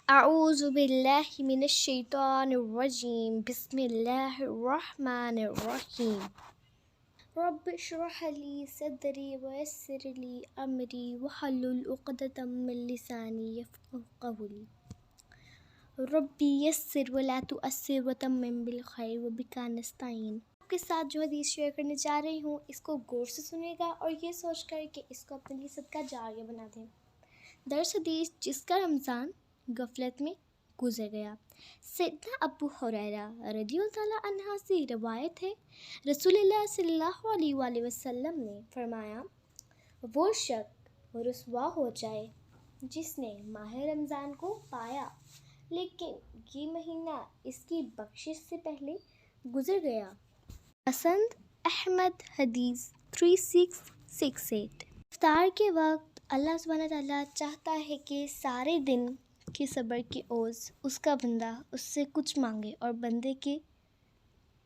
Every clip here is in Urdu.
اعوذ باللہ من الشیطان الرجیم بسم اللہ الرحمن الرحیم رب اشرح لی صدری ویسر لی امری واحلل عقدۃ من لسانی یفقہوا قولی ربی یسر ولا تعسر وتمم بالخیر وبک نستعین۔ آپ کے ساتھ جو حدیث شیئر کرنے جا رہی ہوں اس کو غور سے سنیں گا اور یہ سوچ کر کہ اس کو اپنے لیے صدقہ جاریہ بنا دیں۔ درس حدیث جس کا رمضان غفلت میں گزر گیا۔ سیدنا ابو ہریرہ رضی اللہ تعالیٰ عنہ سے روایت ہے، رسول اللہ صلی اللہ علیہ وآلہ وسلم نے فرمایا، وہ شخص رسوا ہو جائے جس نے ماہ رمضان کو پایا لیکن یہ مہینہ اس کی بخشش سے پہلے گزر گیا۔ مسند احمد حدیث 3668۔ افطار کے وقت اللہ سبحانہ تعالیٰ چاہتا ہے کہ سارے دن کے صبر کی عوض اس کا بندہ اس سے کچھ مانگے اور بندے کے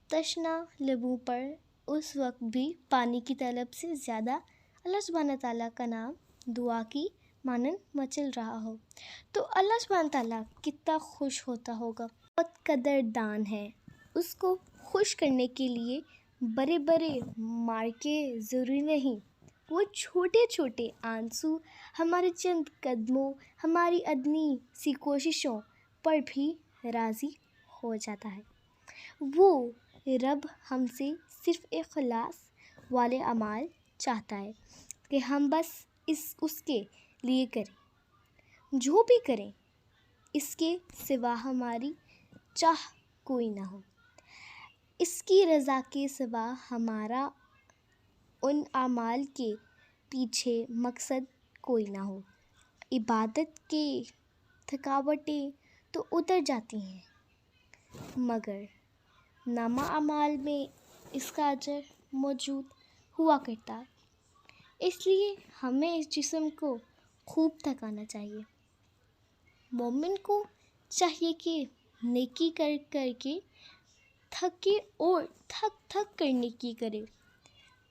تشنہ لبوں پر اس وقت بھی پانی کی طلب سے زیادہ اللہ سبحانہ تعالیٰ کا نام دعا کی مانند مچل رہا ہو تو اللہ سبحانہ تعالیٰ کتنا خوش ہوتا ہوگا۔ بہت قدردان ہے۔ اس کو خوش کرنے کے لیے بڑے بڑے مارکے ضروری نہیں، وہ چھوٹے چھوٹے آنسو ہمارے چند قدموں، ہماری ادنی سی کوششوں پر بھی راضی ہو جاتا ہے۔ وہ رب ہم سے صرف اخلاص والے اعمال چاہتا ہے کہ ہم بس اس کے لیے کریں، جو بھی کریں اس کے سوا ہماری چاہ کوئی نہ ہو، اس کی رضا کے سوا ہمارا ان اعمال کے پیچھے مقصد کوئی نہ ہو۔ عبادت کے تھکاوٹیں تو اتر جاتی ہیں مگر نامہ اعمال میں اس کا اجر موجود ہوا کرتا ہے، اس لیے ہمیں اس جسم کو خوب تھکانا چاہیے۔ مومن کو چاہیے کہ نیکی کر کر کے تھکے اور تھک کر نیکی کرے۔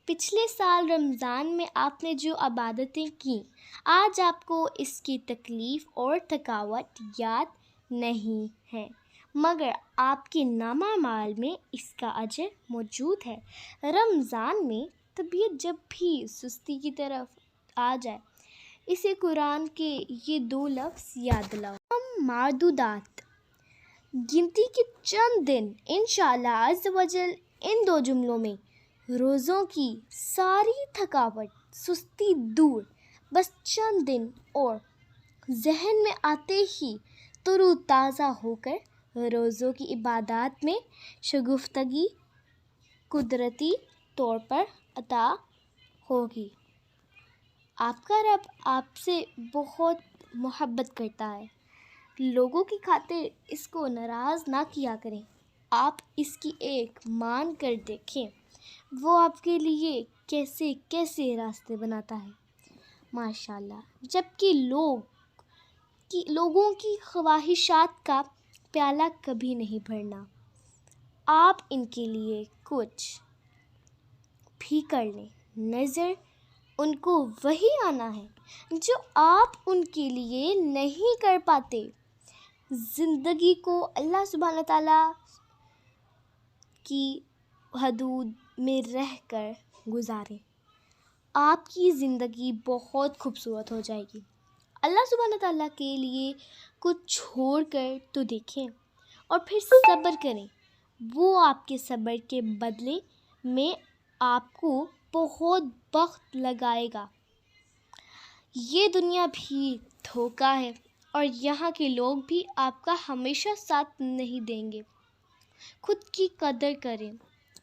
پچھلے سال رمضان میں آپ نے جو عبادتیں کیں آج آپ کو اس کی تکلیف اور تھکاوٹ یاد نہیں ہے مگر آپ کے نامہ اعمال میں اس کا اجر موجود ہے۔ رمضان میں طبیعت جب بھی سستی کی طرف آ جائے اسے قرآن کے یہ دو لفظ یاد دلاؤ، ہم معدودات، گنتی کے چند دن، انشاءاللہ عز و جل ان دو جملوں میں روزوں کی ساری تھکاوٹ سستی دور، بس چند دن اور ذہن میں آتے ہی تر و تازہ ہو کر روزوں کی عبادات میں شگفتگی قدرتی طور پر عطا ہوگی۔ آپ کا رب آپ سے بہت محبت کرتا ہے، لوگوں کی خاطر اس کو ناراض نہ کیا کریں۔ آپ اس کی ایک مان کر دیکھیں، وہ آپ کے لیے کیسے کیسے راستے بناتا ہے، ماشاءاللہ۔ جبکہ لوگوں کی خواہشات کا پیالہ کبھی نہیں بھرنا، آپ ان کے لیے کچھ بھی کر لیں، نظر ان کو وہی آنا ہے جو آپ ان کے لیے نہیں کر پاتے۔ زندگی کو اللہ سبحانہ تعالیٰ کی حدود میں رہ کر گزاریں، آپ کی زندگی بہت خوبصورت ہو جائے گی۔ اللہ سبحانہ تعالیٰ کے لیے کچھ چھوڑ کر تو دیکھیں اور پھر صبر کریں، وہ آپ کے صبر کے بدلے میں آپ کو بہت بخت لگائے گا۔ یہ دنیا بھی دھوکہ ہے اور یہاں کے لوگ بھی آپ کا ہمیشہ ساتھ نہیں دیں گے۔ خود کی قدر کریں،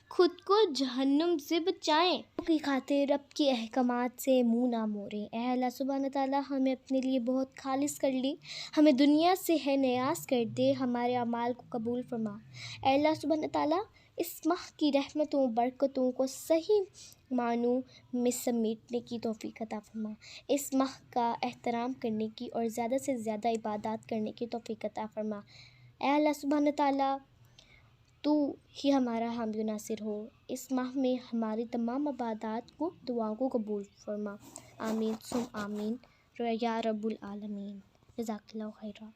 خود کو جہنم سے بچائیں، کی خاطر رب کے احکامات سے منہ نہ موڑیں۔ اے اللہ سبحانہ تعالیٰ ہمیں اپنے لیے بہت خالص کر لے، ہمیں دنیا سے ہے نیاز کر دے، ہمارے اعمال کو قبول فرما۔ اے اللہ سبحانہ تعالیٰ اس ماہ کی رحمتوں برکتوں کو صحیح معنوں میں سمیٹنے کی توفیق عطا فرما، اس ماہ کا احترام کرنے کی اور زیادہ سے زیادہ عبادات کرنے کی توفیق عطا فرما۔ اے اللہ سبحانہ تعالیٰ تو ہی ہمارا حامی و ناصر ہو، اس ماہ میں ہماری تمام عبادات کو دعاؤں کو قبول فرما، آمین ثم آمین یا رب العالمین۔ جزاک اللہ خیرہ۔